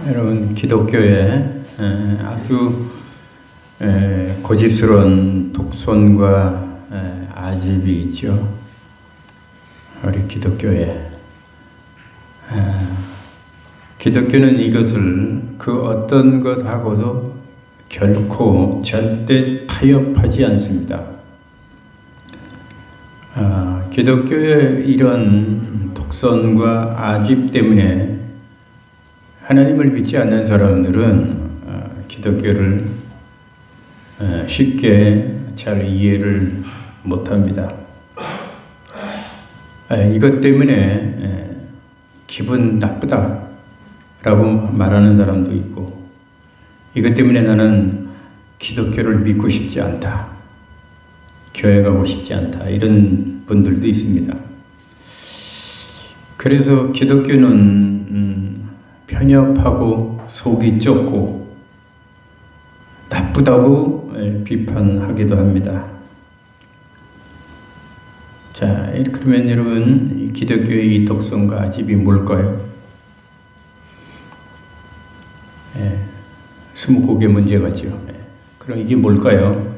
여러분, 기독교에 아주 고집스러운 독선과 아집이 있죠. 우리 기독교에 기독교는 이것을 그 어떤 것하고도 결코 절대 타협하지 않습니다. 기독교의 이런 독선과 아집 때문에 하나님을 믿지 않는 사람들은 기독교를 쉽게 잘 이해를 못합니다. 이것 때문에 기분 나쁘다 라고 말하는 사람도 있고, 이것 때문에 나는 기독교를 믿고 싶지 않다, 교회 가고 싶지 않다, 이런 분들도 있습니다. 그래서 기독교는 편협하고 속이 좁고 나쁘다고 비판하기도 합니다. 자, 그러면 여러분, 기독교의 이 독선과 아집이 뭘까요? 스무고개 문제 같죠. 그럼 이게 뭘까요?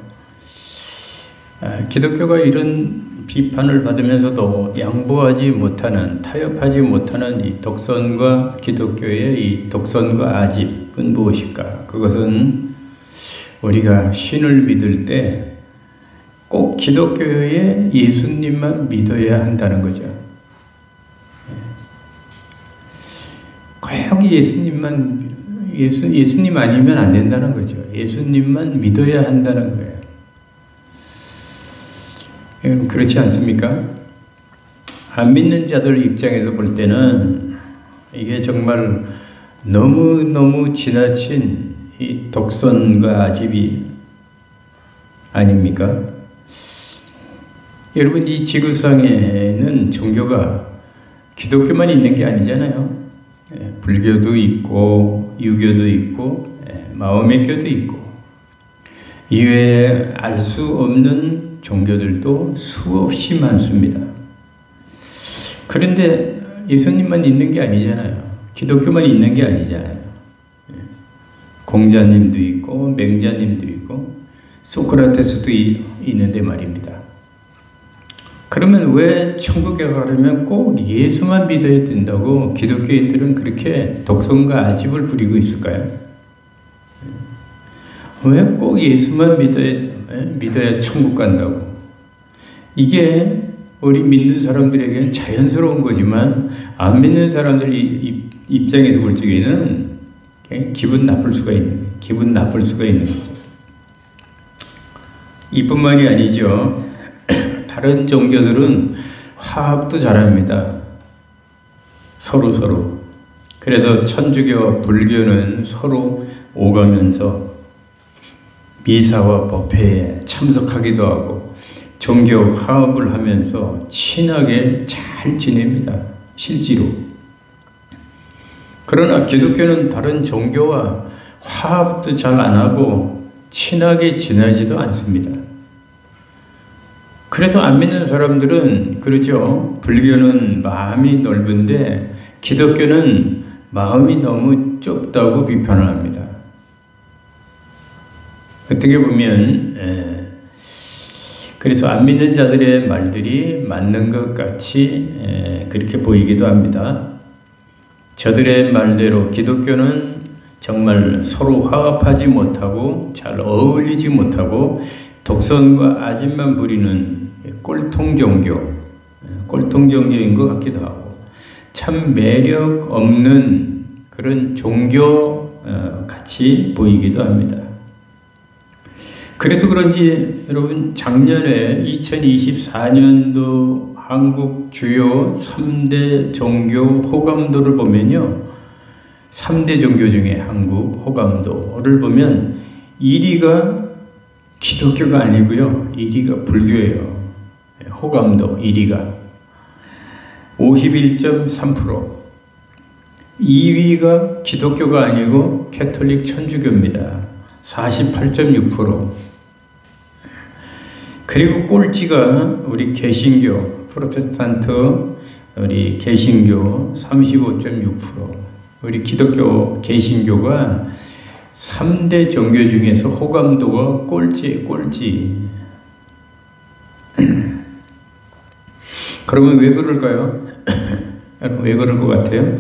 기독교가 이런 비판을 받으면서도 양보하지 못하는, 타협하지 못하는 이 독선과 기독교의 이 독선과 아집은 무엇일까? 그것은 우리가 신을 믿을 때 꼭 기독교의 예수님만 믿어야 한다는 거죠. 꼭 예수님 아니면 안 된다는 거죠. 예수님만 믿어야 한다는 거예요. 그렇지 않습니까? 안 믿는 자들 입장에서 볼 때는 이게 정말 너무너무 지나친 이 독선과 아집이 아닙니까? 여러분, 이 지구상에는 종교가 기독교만 있는 게 아니잖아요. 불교도 있고 유교도 있고 마음의 교도 있고, 이외에 알 수 없는 종교들도 수없이 많습니다. 그런데 예수님만 있는 게 아니잖아요. 기독교만 있는 게 아니잖아요. 공자님도 있고 맹자님도 있고 소크라테스도 있는데 말입니다. 그러면 왜 천국에 가려면 꼭 예수만 믿어야 된다고 기독교인들은 그렇게 독선과 아집을 부리고 있을까요? 왜 꼭 예수만 믿어야 천국 간다고? 이게 우리 믿는 사람들에게는 자연스러운 거지만 안 믿는 사람들 입장에서 볼 적에는 기분 나쁠 수가 있는 거죠. 이뿐만이 아니죠. 다른 종교들은 화합도 잘합니다. 서로. 그래서 천주교와 불교는 서로 오가면서 미사와 법회에 참석하기도 하고 종교 화합을 하면서 친하게 잘 지냅니다. 실제로. 그러나 기독교는 다른 종교와 화합도 잘 안 하고 친하게 지내지도 않습니다. 그래서 안 믿는 사람들은 그러죠. 불교는 마음이 넓은데 기독교는 마음이 너무 좁다고 비판을 합니다. 어떻게 보면 그래서 안 믿는 자들의 말들이 맞는 것 같이 그렇게 보이기도 합니다. 저들의 말대로 기독교는 정말 서로 화합하지 못하고 잘 어울리지 못하고 독선과 아집만 부리는 꼴통 종교인 것 같기도 하고 참 매력 없는 그런 종교 같이 보이기도 합니다. 그래서 그런지 여러분, 작년에 2024년도 한국 주요 3대 종교 호감도를 보면요, 3대 종교 중에 한국 호감도를 보면 1위가 기독교가 아니고요, 1위가 불교예요. 호감도 1위가 51.3%, 2위가 기독교가 아니고 캐톨릭 천주교입니다. 48.6%. 그리고 꼴찌가 우리 개신교, 프로테스탄트 우리 개신교 35.6%. 우리 기독교 개신교가 3대 종교 중에서 호감도가 꼴찌. 그러면 왜 그럴까요? 왜 그럴 것 같아요?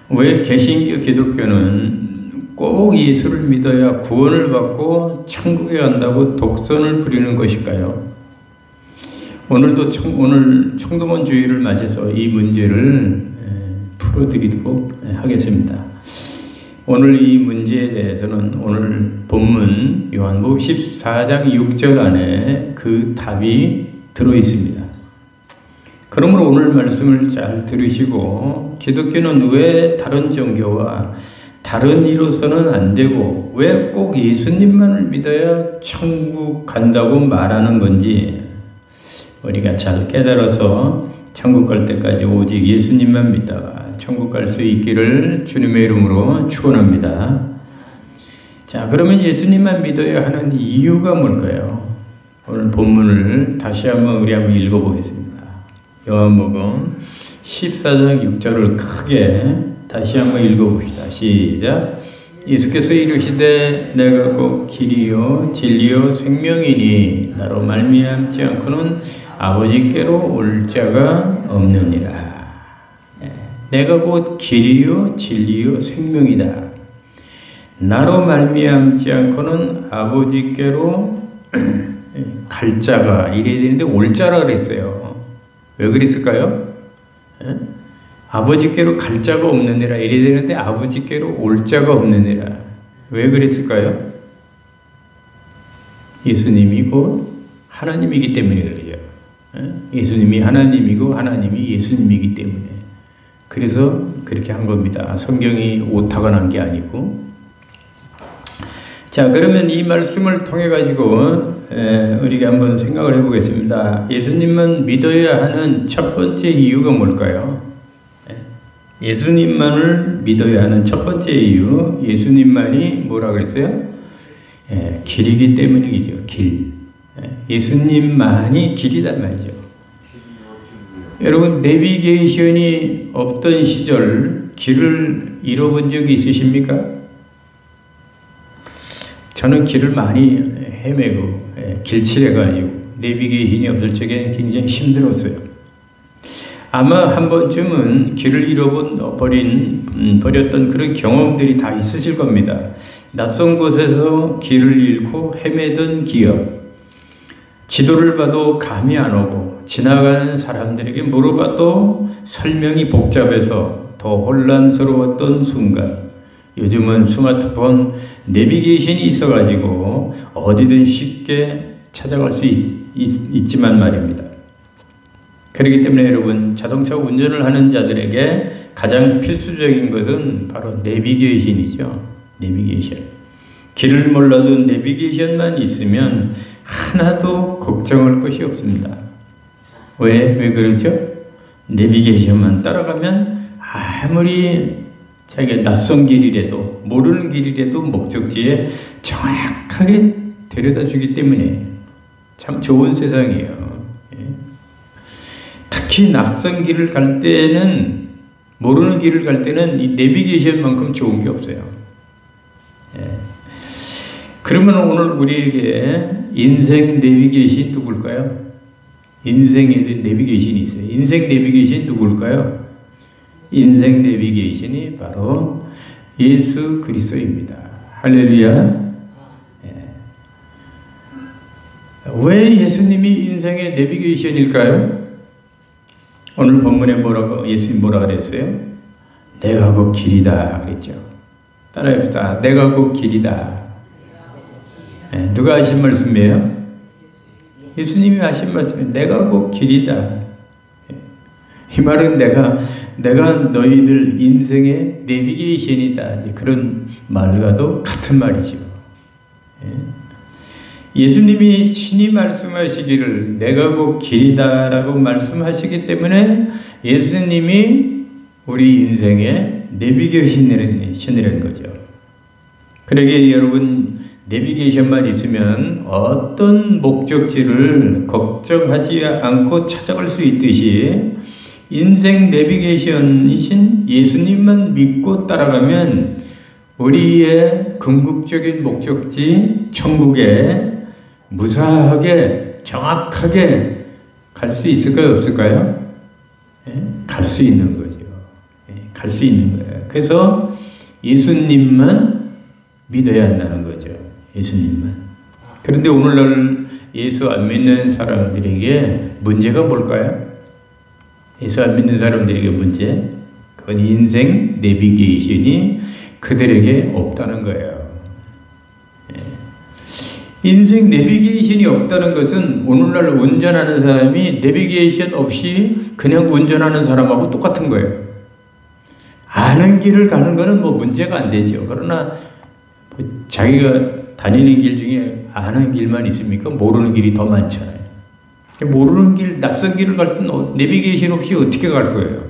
왜 개신교 기독교는 꼭 예수를 믿어야 구원을 받고 천국에 간다고 독선을 부리는 것일까요? 오늘 청도원 주일을 맞아서 이 문제를 풀어드리도록 하겠습니다. 오늘 이 문제에 대해서는 오늘 본문 요한복음 14장 6절 안에 그 답이 들어 있습니다. 그러므로 오늘 말씀을 잘 들으시고 기독교는 왜 다른 종교와 다른 이로서는 안 되고 왜 꼭 예수님만을 믿어야 천국 간다고 말하는 건지 우리가 잘 깨달아서 천국 갈 때까지 오직 예수님만 믿다가 천국 갈 수 있기를 주님의 이름으로 축원합니다. 자, 그러면 예수님만 믿어야 하는 이유가 뭘까요? 오늘 본문을 다시 한번 읽어보겠습니다. 요한복음 14장 6절을 크게 다시 한번 읽어봅시다. 시작. 예수께서 이르시되 내가 곧 길이요 진리요 생명이니 나로 말미암지 않고는 아버지께로 올 자가 없느니라. 내가 곧 길이요 진리요 생명이다. 나로 말미암지 않고는 아버지께로 갈 자가 이래야 되는데 올 자라 그랬어요. 왜 그랬을까요? 아버지께로 갈 자가 없느니라 이래야 되는데 아버지께로 올 자가 없느니라. 왜 그랬을까요? 예수님이 곧 하나님이기 때문에 그래요. 예수님이 하나님이고 하나님이 예수님이기 때문에 그래서 그렇게 한 겁니다. 성경이 오타가 난 게 아니고. 자, 그러면 이 말씀을 통해 가지고 우리가 한번 생각을 해보겠습니다. 예수님만 믿어야 하는 첫 번째 이유가 뭘까요? 예수님만을 믿어야 하는 첫 번째 이유, 예수님만이 뭐라 그랬어요? 길이기 때문이죠. 길. 예수님만이 길이단 말이죠. 여러분, 내비게이션이 없던 시절 길을 잃어본 적이 있으십니까? 저는 길을 많이 헤매고 길칠해가지고 내비게이션이 없을 적에 굉장히 힘들었어요. 아마 한 번쯤은 길을 버렸던 그런 경험들이 다 있으실 겁니다. 낯선 곳에서 길을 잃고 헤매던 기억, 지도를 봐도 감이 안 오고 지나가는 사람들에게 물어봐도 설명이 복잡해서 더 혼란스러웠던 순간, 요즘은 스마트폰 내비게이션이 있어가지고 어디든 쉽게 찾아갈 수 있지만 말입니다. 그렇기 때문에 여러분, 자동차 운전을 하는 자들에게 가장 필수적인 것은 바로 내비게이션이죠. 내비게이션. 길을 몰라도 내비게이션만 있으면 하나도 걱정할 것이 없습니다. 왜 그러죠? 내비게이션만 따라가면 아무리 자기가 낯선 길이라도 모르는 길이라도 목적지에 정확하게 데려다 주기 때문에 참 좋은 세상이에요. 특히 낯선 길을 갈 때는, 모르는 길을 갈 때는 이 내비게이션만큼 좋은 게 없어요. 그러면 오늘 우리에게 인생 내비게이션이 누굴까요? 인생에 내비게이션이 있어요. 인생 내비게이션이 누굴까요? 인생 내비게이션이 바로 예수 그리스도입니다. 할렐루야. 왜 예수님이 인생의 내비게이션일까요? 오늘 본문에 예수님 뭐라 그랬어요? 내가 곧 길이다 그랬죠. 따라해봅시다. 내가 곧 길이다. 누가 하신 말씀이에요? 예수님이 하신 말씀이에요. 내가 곧 길이다. 이 말은 내가 너희들 인생의 내비게이션이다. 그런 말과도 같은 말이죠. 예수님이 친히 말씀하시기를 내가 곧 길이다라고 말씀하시기 때문에 예수님이 우리 인생의 내비게이션이라는 거죠. 그러기에 여러분, 내비게이션만 있으면 어떤 목적지를 걱정하지 않고 찾아갈 수 있듯이 인생 내비게이션이신 예수님만 믿고 따라가면 우리의 궁극적인 목적지 천국에 무사하게 정확하게 갈 수 있을까요? 없을까요? 갈 수 있는 거죠. 갈 수 있는 거예요. 그래서 예수님만 믿어야 한다는 거죠. 예수님만. 그런데 오늘날 예수 안 믿는 사람들에게 문제가 뭘까요? 예수 안 믿는 사람들에게 문제? 그건 인생 내비게이션이 그들에게 없다는 거예요. 인생 내비게이션이 없다는 것은 오늘날 운전하는 사람이 내비게이션 없이 그냥 운전하는 사람하고 똑같은 거예요. 아는 길을 가는 거는 뭐 문제가 안 되죠. 그러나 자기가 다니는 길 중에 아는 길만 있습니까? 모르는 길이 더 많잖아요. 모르는 길, 낯선 길을 갈 때 내비게이션 없이 어떻게 갈 거예요?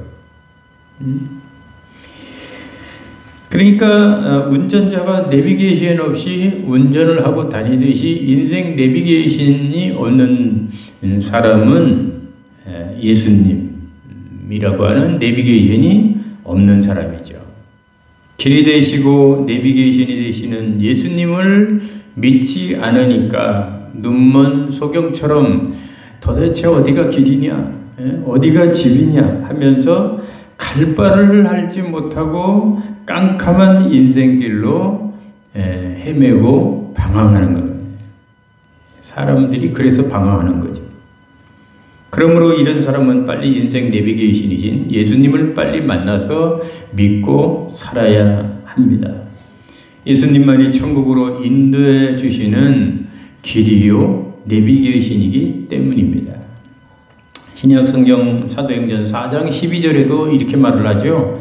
그러니까 운전자가 내비게이션 없이 운전을 하고 다니듯이 인생 내비게이션이 없는 사람은 예수님이라고 하는 내비게이션이 없는 사람이죠. 길이 되시고 내비게이션이 되시는 예수님을 믿지 않으니까 눈먼 소경처럼 도대체 어디가 길이냐, 어디가 집이냐 하면서 갈 바를 알지 못하고 깜깜한 인생길로 헤매고 방황하는 겁니다. 사람들이 그래서 방황하는 거죠. 그러므로 이런 사람은 빨리 인생 내비게이션이신 예수님을 빨리 만나서 믿고 살아야 합니다. 예수님만이 천국으로 인도해 주시는 길이요 내비게이션이기 때문입니다. 신약 성경 사도행전 4장 12절에도 이렇게 말을 하죠.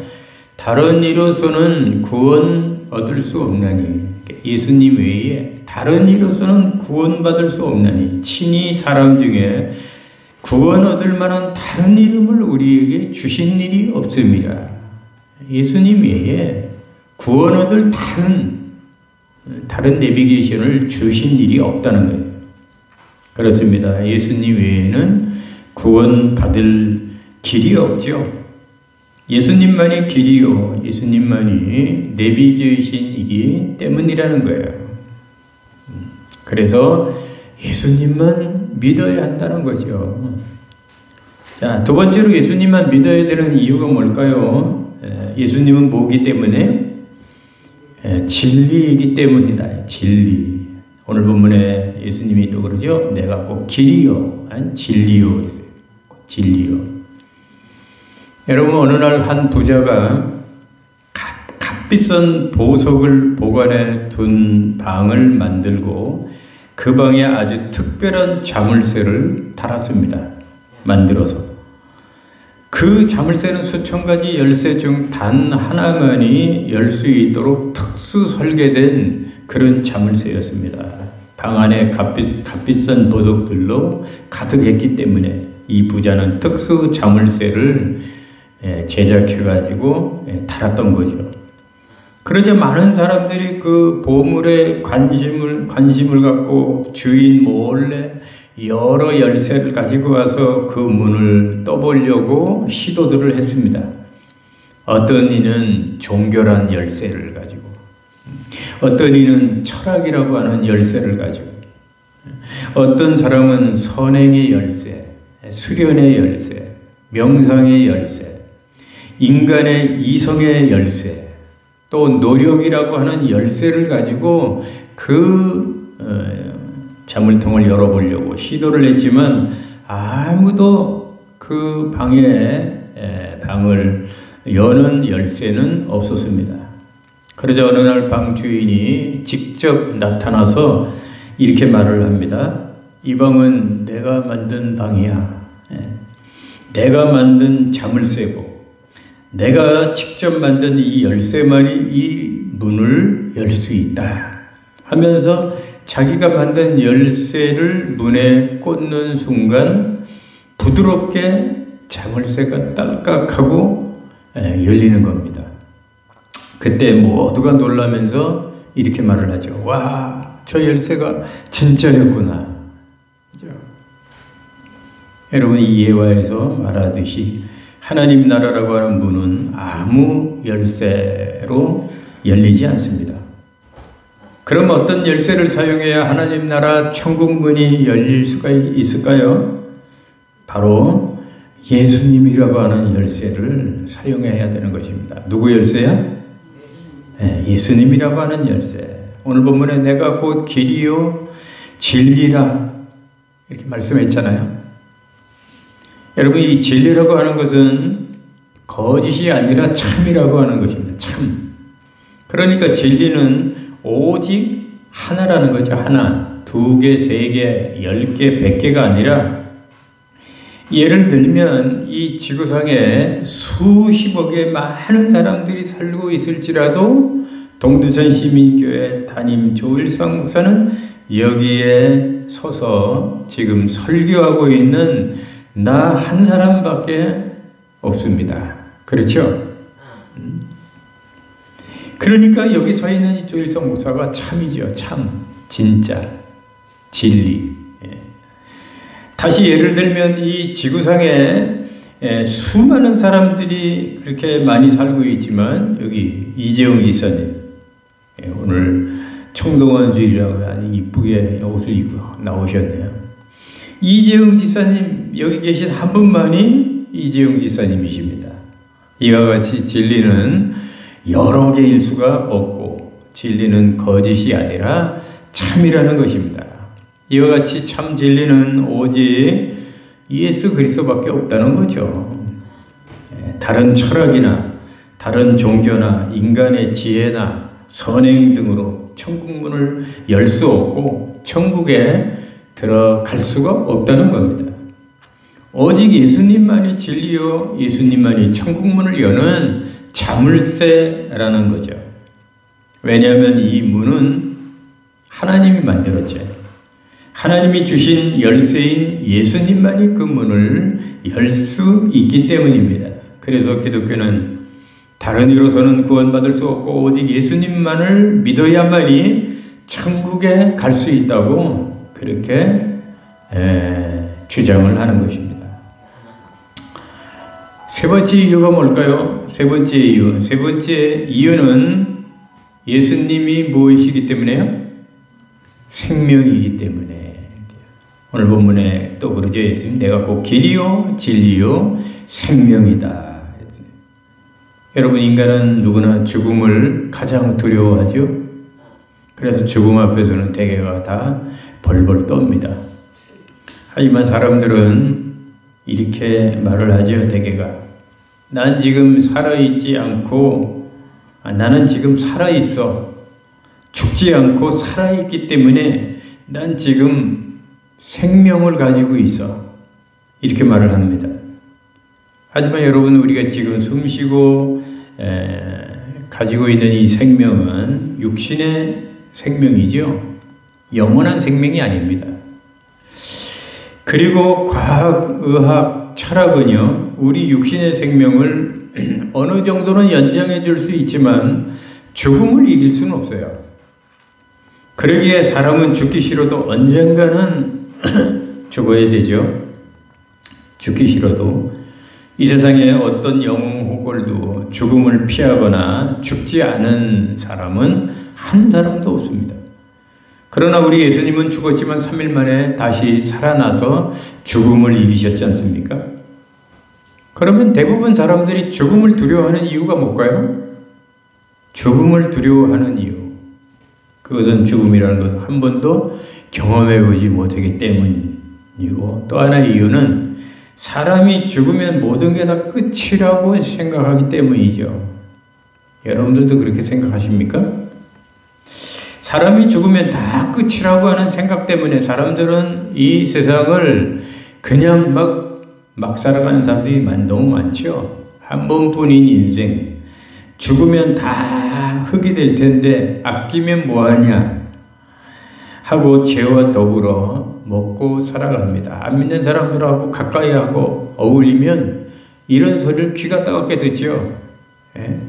다른 이로서는 구원 얻을 수 없나니, 예수님 외에 다른 이로서는 구원받을 수 없나니 친히 사람 중에 구원 얻을 만한 다른 이름을 우리에게 주신 일이 없습니다. 예수님 외에 구원 얻을 다른 내비게이션을 주신 일이 없다는 거예요. 그렇습니다. 예수님 외에는 구원받을 길이 없죠. 예수님만이 길이요, 예수님만이 내비게이션이기 때문이라는 거예요. 그래서 예수님만 믿어야 한다는 거죠. 자, 두 번째로 예수님만 믿어야 되는 이유가 뭘까요? 예수님은 뭐기 때문에? 진리이기 때문이다. 진리. 오늘 본문에 예수님이 또 그러죠. 내가 꼭 길이요, 아니 진리요 그랬어요. 진리요. 여러분, 어느 날 한 부자가 값비싼 보석을 보관해 둔 방을 만들고 그 방에 아주 특별한 자물쇠를 달았습니다. 만들어서. 그 자물쇠는 수천 가지 열쇠 중 단 하나만이 열 수 있도록 특수 설계된 그런 자물쇠였습니다. 방 안에 값비싼 보석들로 가득했기 때문에 이 부자는 특수 자물쇠를 제작해가지고 달았던 거죠. 그러자 많은 사람들이 그 보물에 관심을 갖고 주인 몰래 여러 열쇠를 가지고 와서 그 문을 떠보려고 시도들을 했습니다. 어떤 이는 종교란 열쇠를 가지고, 어떤 이는 철학이라고 하는 열쇠를 가지고, 어떤 사람은 선행의 열쇠, 수련의 열쇠, 명상의 열쇠, 인간의 이성의 열쇠, 또 노력이라고 하는 열쇠를 가지고 그 자물통을 열어보려고 시도를 했지만 아무도 그 방을 여는 열쇠는 없었습니다. 그러자 어느 날 방 주인이 직접 나타나서 이렇게 말을 합니다. 이 방은 내가 만든 방이야. 내가 만든 자물쇠고 내가 직접 만든 이 열쇠만이 이 문을 열 수 있다 하면서 자기가 만든 열쇠를 문에 꽂는 순간 부드럽게 자물쇠가 딸깍하고 열리는 겁니다. 그때 모두가 놀라면서 이렇게 말을 하죠. 와, 저 열쇠가 진짜였구나. 그죠? 여러분, 이 예화에서 말하듯이 하나님 나라라고 하는 문은 아무 열쇠로 열리지 않습니다. 그럼 어떤 열쇠를 사용해야 하나님 나라 천국 문이 열릴 수가 있을까요? 바로 예수님이라고 하는 열쇠를 사용해야 되는 것입니다. 누구 열쇠야? 네, 예수님이라고 하는 열쇠. 오늘 본문에 내가 곧 길이요 진리라 이렇게 말씀했잖아요. 여러분, 이 진리라고 하는 것은 거짓이 아니라 참이라고 하는 것입니다. 참. 그러니까 진리는 오직 하나라는 거죠. 하나. 2개, 3개, 10개, 100개가 아니라, 예를 들면 이 지구상에 수십억의 많은 사람들이 살고 있을지라도 동두천 시민교회 담임 조일성 목사는 여기에 서서 지금 설교하고 있는 나 한 사람밖에 없습니다. 그렇죠? 그러니까 여기 서 있는 이 조일성 목사가 참이죠. 참, 진짜, 진리. 다시 예를 들면 이 지구상에 수많은 사람들이 그렇게 많이 살고 있지만 여기 이재용 지사님 오늘 청동원주의라고 아주 이쁘게 옷을 입고 나오셨네요. 이재용 지사님 여기 계신 한 분만이 이재용 지사님이십니다. 이와 같이 진리는 여러 개일 수가 없고 진리는 거짓이 아니라 참이라는 것입니다. 이와 같이 참 진리는 오직 예수 그리스도밖에 없다는 거죠. 다른 철학이나 다른 종교나 인간의 지혜나 선행 등으로 천국문을 열 수 없고 천국에 들어갈 수가 없다는 겁니다. 오직 예수님만이 진리요 예수님만이 천국문을 여는 자물쇠라는 거죠. 왜냐하면 이 문은 하나님이 만들었죠. 하나님이 주신 열쇠인 예수님만이 그 문을 열 수 있기 때문입니다. 그래서 기독교는 다른 이로서는 구원받을 수 없고 오직 예수님만을 믿어야만이 천국에 갈 수 있다고 그렇게 주장을 하는 것입니다. 세 번째 이유가 뭘까요? 세 번째 이유는 예수님이 무엇이기 때문에요? 생명이기 때문에. 오늘 본문에 또 그러죠. 예수님 내가 곧 길이요 진리요 생명이다. 여러분, 인간은 누구나 죽음을 가장 두려워하죠. 그래서 죽음 앞에서는 대개가 다 벌벌 떱니다. 하지만 사람들은 이렇게 말을 하죠. 대개가 난 지금 살아있지 않고 나는 지금 살아있어. 죽지 않고 살아있기 때문에 난 지금 생명을 가지고 있어. 이렇게 말을 합니다. 하지만 여러분, 우리가 지금 숨쉬고 가지고 있는 이 생명은 육신의 생명이죠. 영원한 생명이 아닙니다. 그리고 과학, 의학, 철학은요, 우리 육신의 생명을 어느 정도는 연장해 줄 수 있지만 죽음을 이길 수는 없어요. 그러기에 사람은 죽기 싫어도 언젠가는 죽어야 되죠. 죽기 싫어도 이 세상에 어떤 영웅 호걸도 죽음을 피하거나 죽지 않은 사람은 한 사람도 없습니다. 그러나 우리 예수님은 죽었지만 3일 만에 다시 살아나서 죽음을 이기셨지 않습니까? 그러면 대부분 사람들이 죽음을 두려워하는 이유가 뭘까요? 죽음을 두려워하는 이유. 그것은 죽음이라는 것을 한 번도 경험해보지 못하기 때문이고, 또 하나의 이유는 사람이 죽으면 모든 게 다 끝이라고 생각하기 때문이죠. 여러분들도 그렇게 생각하십니까? 사람이 죽으면 다 끝이라고 하는 생각 때문에 사람들은 이 세상을 그냥 막 살아가는 사람들이 너무 많죠. 한 번뿐인 인생. 죽으면 다 흙이 될 텐데 아끼면 뭐하냐 하고 죄와 더불어 먹고 살아갑니다. 안 믿는 사람들하고 가까이 하고 어울리면 이런 소리를 귀가 따갑게 듣죠. 예?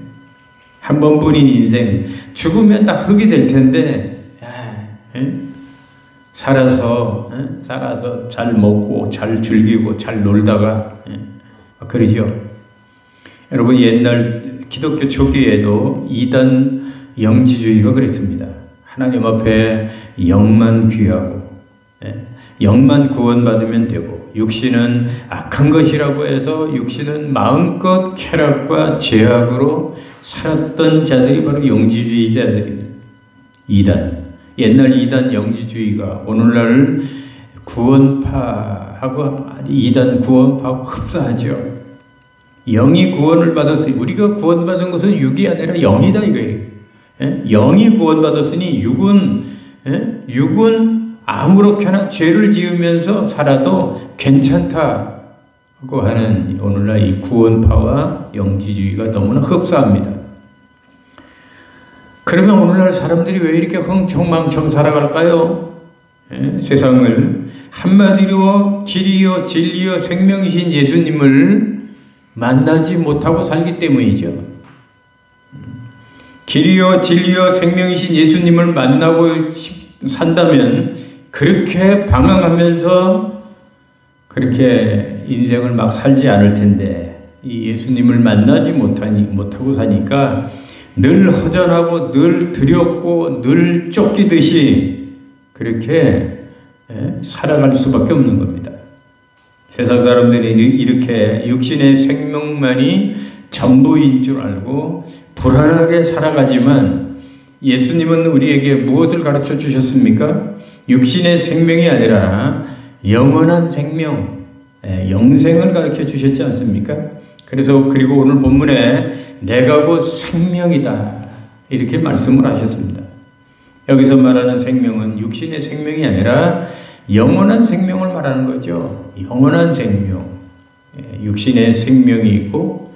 한 번뿐인 인생, 죽으면 다 흙이 될 텐데 살아서 잘 먹고 잘 즐기고 잘 놀다가 그러죠. 여러분, 옛날 기독교 초기에도 이단 영지주의가 그랬습니다. 하나님 앞에 영만 귀하고, 영만 구원받으면 되고, 육신은 악한 것이라고 해서 육신은 마음껏 쾌락과 죄악으로 살았던 자들이 바로 영지주의자들입니다. 이단, 옛날 이단 영지주의가 오늘날 구원파하고 이단 구원파하고 흡사하죠. 영이 구원을 받았으니, 우리가 구원받은 것은 육이 아니라 영이다 이거예요. 영이 구원받았으니 육은 아무렇게나 죄를 지으면서 살아도 괜찮다고 하는 오늘날 이 구원파와 영지주의가 너무나 흡사합니다. 그러면 오늘날 사람들이 왜 이렇게 흥청망청 살아갈까요? 세상을 한마디로 길이요 진리요 생명이신 예수님을 만나지 못하고 살기 때문이죠. 길이요 진리요 생명이신 예수님을 만나고 산다면 그렇게 방황하면서 그렇게 인생을 막 살지 않을 텐데, 이 예수님을 만나지 못하고 사니까 늘 허전하고 늘 두렵고 늘 쫓기듯이 그렇게 살아갈 수밖에 없는 겁니다. 세상 사람들이 이렇게 육신의 생명만이 전부인 줄 알고 불안하게 살아가지만, 예수님은 우리에게 무엇을 가르쳐 주셨습니까? 육신의 생명이 아니라 영원한 생명, 영생을 가르쳐 주셨지 않습니까? 그리고 오늘 본문에 내가 곧 생명이다 이렇게 말씀을 하셨습니다. 여기서 말하는 생명은 육신의 생명이 아니라 영원한 생명을 말하는 거죠. 영원한 생명, 육신의 생명이 있고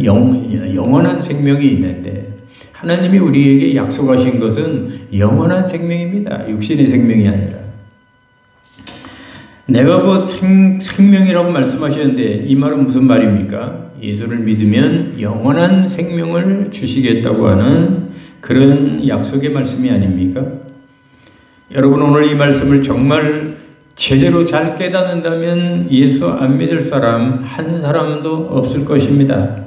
영원한 생명이 있는데, 하나님이 우리에게 약속하신 것은 영원한 생명입니다. 육신의 생명이 아니라. 내가 곧 생명이라고 말씀하셨는데, 이 말은 무슨 말입니까? 예수를 믿으면 영원한 생명을 주시겠다고 하는 그런 약속의 말씀이 아닙니까? 여러분, 오늘 이 말씀을 정말 제대로 잘 깨닫는다면 예수 안 믿을 사람 한 사람도 없을 것입니다.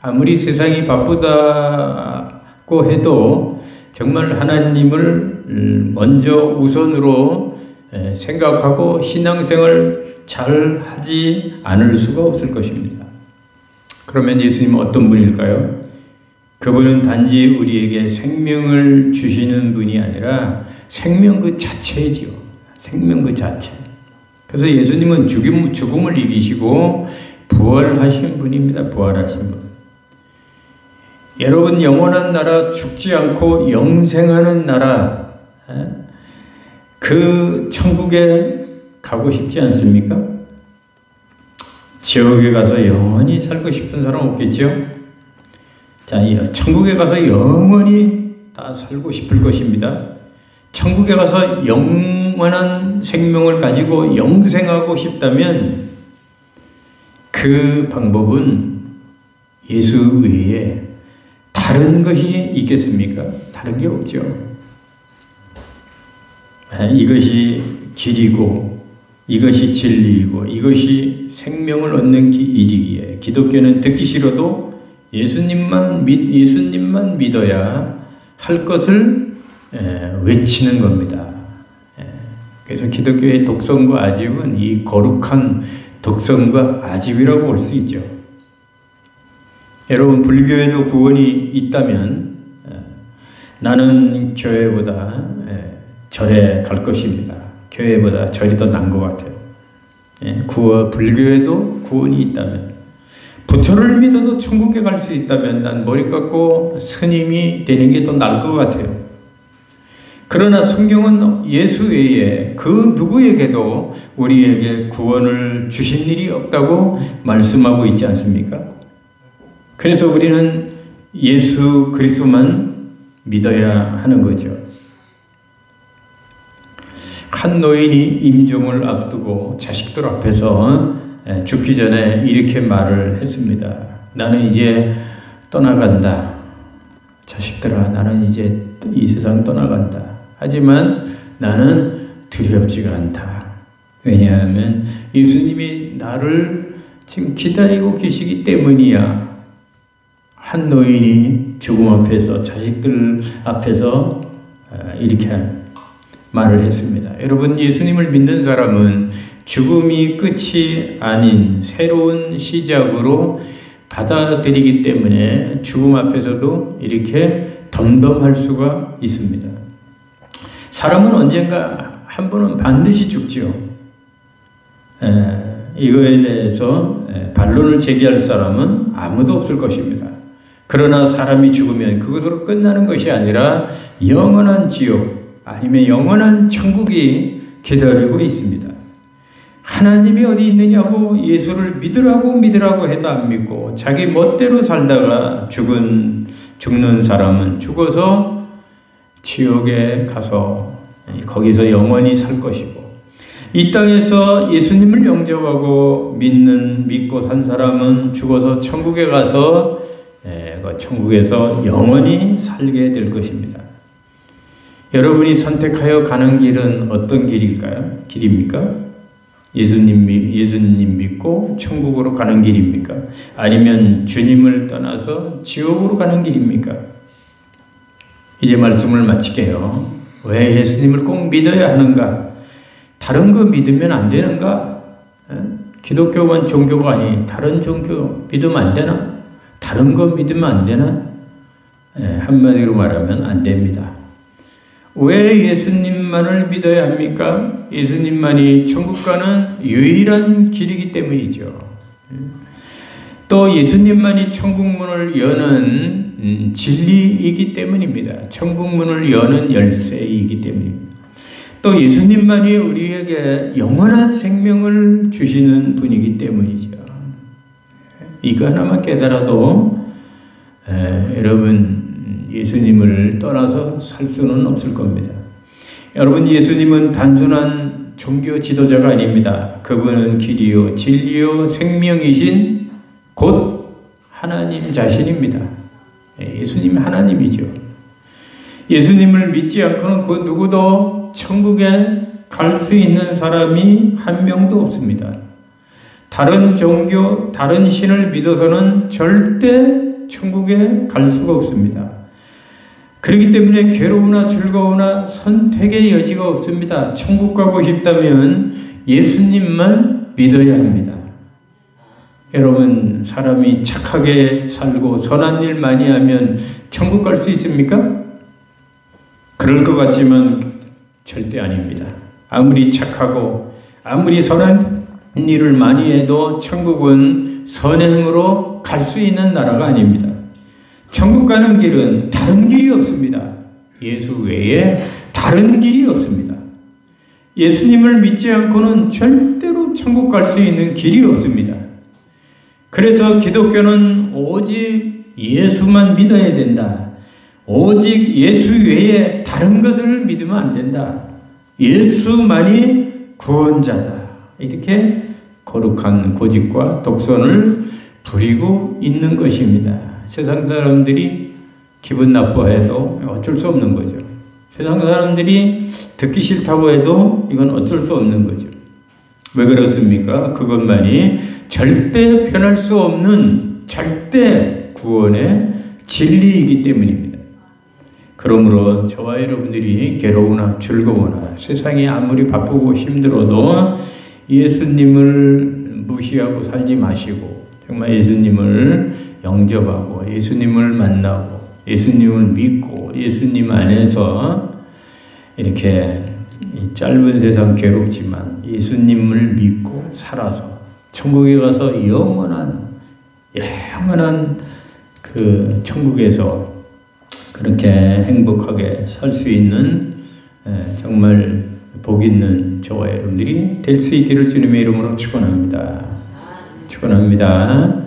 아무리 세상이 바쁘다고 해도 정말 하나님을 먼저 우선으로 생각하고 신앙생활을 잘 하지 않을 수가 없을 것입니다. 그러면 예수님은 어떤 분일까요? 그분은 단지 우리에게 생명을 주시는 분이 아니라 생명 그 자체이지요. 생명 그 자체. 그래서 예수님은 죽음을 이기시고 부활하신 분입니다. 부활하신 분. 여러분, 영원한 나라, 죽지 않고 영생하는 나라, 그 천국에 가고 싶지 않습니까? 지옥에 가서 영원히 살고 싶은 사람 없겠죠? 자, 천국에 가서 영원히 다 살고 싶을 것입니다. 천국에 가서 영원한 생명을 가지고 영생하고 싶다면 그 방법은 예수 외에 다른 것이 있겠습니까? 다른 게 없죠. 이것이 길이고 이것이 진리이고 이것이 생명을 얻는 길이기에 기독교는 듣기 싫어도 예수님만 믿어야 할 것을 외치는 겁니다. 그래서 기독교의 독선과 아집은 이 거룩한 독선과 아집이라고 볼 수 있죠. 여러분, 불교에도 구원이 있다면 나는 교회보다 절에 갈 것입니다. 교회보다 절이 더 나은 것 같아요. 불교에도 구원이 있다면, 부처를 믿어도 천국에 갈 수 있다면 난 머리 깎고 스님이 되는 게 더 나을 것 같아요. 그러나 성경은 예수 외에 그 누구에게도 우리에게 구원을 주신 일이 없다고 말씀하고 있지 않습니까? 그래서 우리는 예수 그리스도만 믿어야 하는 거죠. 한 노인이 임종을 앞두고 자식들 앞에서 죽기 전에 이렇게 말을 했습니다. 나는 이제 떠나간다. 자식들아, 나는 이제 이 세상 떠나간다. 하지만 나는 두렵지가 않다. 왜냐하면 예수님이 나를 지금 기다리고 계시기 때문이야. 한 노인이 죽음 앞에서 자식들 앞에서 이렇게 말을 했습니다. 여러분, 예수님을 믿는 사람은 죽음이 끝이 아닌 새로운 시작으로 받아들이기 때문에 죽음 앞에서도 이렇게 덤덤할 수가 있습니다. 사람은 언젠가 한 번은 반드시 죽지요. 이거에 대해서 반론을 제기할 사람은 아무도 없을 것입니다. 그러나 사람이 죽으면 그것으로 끝나는 것이 아니라 영원한 지옥 아니면 영원한 천국이 기다리고 있습니다. 하나님이 어디 있느냐고 예수를 믿으라고 해도 안 믿고 자기 멋대로 살다가 죽는 사람은 죽어서 지옥에 가서 거기서 영원히 살 것이고, 이 땅에서 예수님을 영접하고 믿고 산 사람은 죽어서 천국에 가서 그 천국에서 영원히 살게 될 것입니다. 여러분이 선택하여 가는 길은 어떤 길입니까? 예수님 믿고 천국으로 가는 길입니까? 아니면 주님을 떠나서 지옥으로 가는 길입니까? 이제 말씀을 마칠게요. 왜 예수님을 꼭 믿어야 하는가? 다른 거 믿으면 안 되는가? 기독교만 종교가 아니 다른 종교 믿으면 안 되나? 다른 거 믿으면 안 되나? 한마디로 말하면 안 됩니다. 왜 예수님만을 믿어야 합니까? 예수님만이 천국 가는 유일한 길이기 때문이죠. 또 예수님만이 천국문을 여는 진리이기 때문입니다. 천국문을 여는 열쇠이기 때문입니다. 또 예수님만이 우리에게 영원한 생명을 주시는 분이기 때문이죠. 이거 하나만 깨달아도 여러분 예수님을 떠나서 살 수는 없을 겁니다. 여러분, 예수님은 단순한 종교 지도자가 아닙니다. 그분은 길이요 진리요 생명이신 곧 하나님 자신입니다. 예수님이 하나님이죠. 예수님을 믿지 않고는 그 누구도 천국에 갈 수 있는 사람이 한 명도 없습니다. 다른 종교, 다른 신을 믿어서는 절대 천국에 갈 수가 없습니다. 그렇기 때문에 괴로우나 즐거우나 선택의 여지가 없습니다. 천국 가고 싶다면 예수님만 믿어야 합니다. 여러분, 사람이 착하게 살고 선한 일 많이 하면 천국 갈 수 있습니까? 그럴 것 같지만 절대 아닙니다. 아무리 착하고 아무리 선한 일을 많이 해도 천국은 선행으로 갈 수 있는 나라가 아닙니다. 천국 가는 길은 다른 길이 없습니다. 예수 외에 다른 길이 없습니다. 예수님을 믿지 않고는 절대로 천국 갈 수 있는 길이 없습니다. 그래서 기독교는 오직 예수만 믿어야 된다. 오직 예수 외에 다른 것을 믿으면 안 된다. 예수만이 구원자다. 이렇게 거룩한 고집과 독선을 부리고 있는 것입니다. 세상 사람들이 기분 나빠해도 어쩔 수 없는 거죠. 세상 사람들이 듣기 싫다고 해도 이건 어쩔 수 없는 거죠. 왜 그렇습니까? 그것만이 절대 변할 수 없는 절대 구원의 진리이기 때문입니다. 그러므로 저와 여러분들이 괴로우나 즐거우나 세상이 아무리 바쁘고 힘들어도 예수님을 무시하고 살지 마시고 정말 예수님을 영접하고 예수님을 만나고 예수님을 믿고 예수님 안에서 이렇게 이 짧은 세상 괴롭지만 예수님을 믿고 살아서 천국에 가서 영원한 그 천국에서 그렇게 행복하게 살 수 있는 정말 복 있는 저와 여러분들이 될 수 있기를 주님의 이름으로 축원합니다. 축원합니다.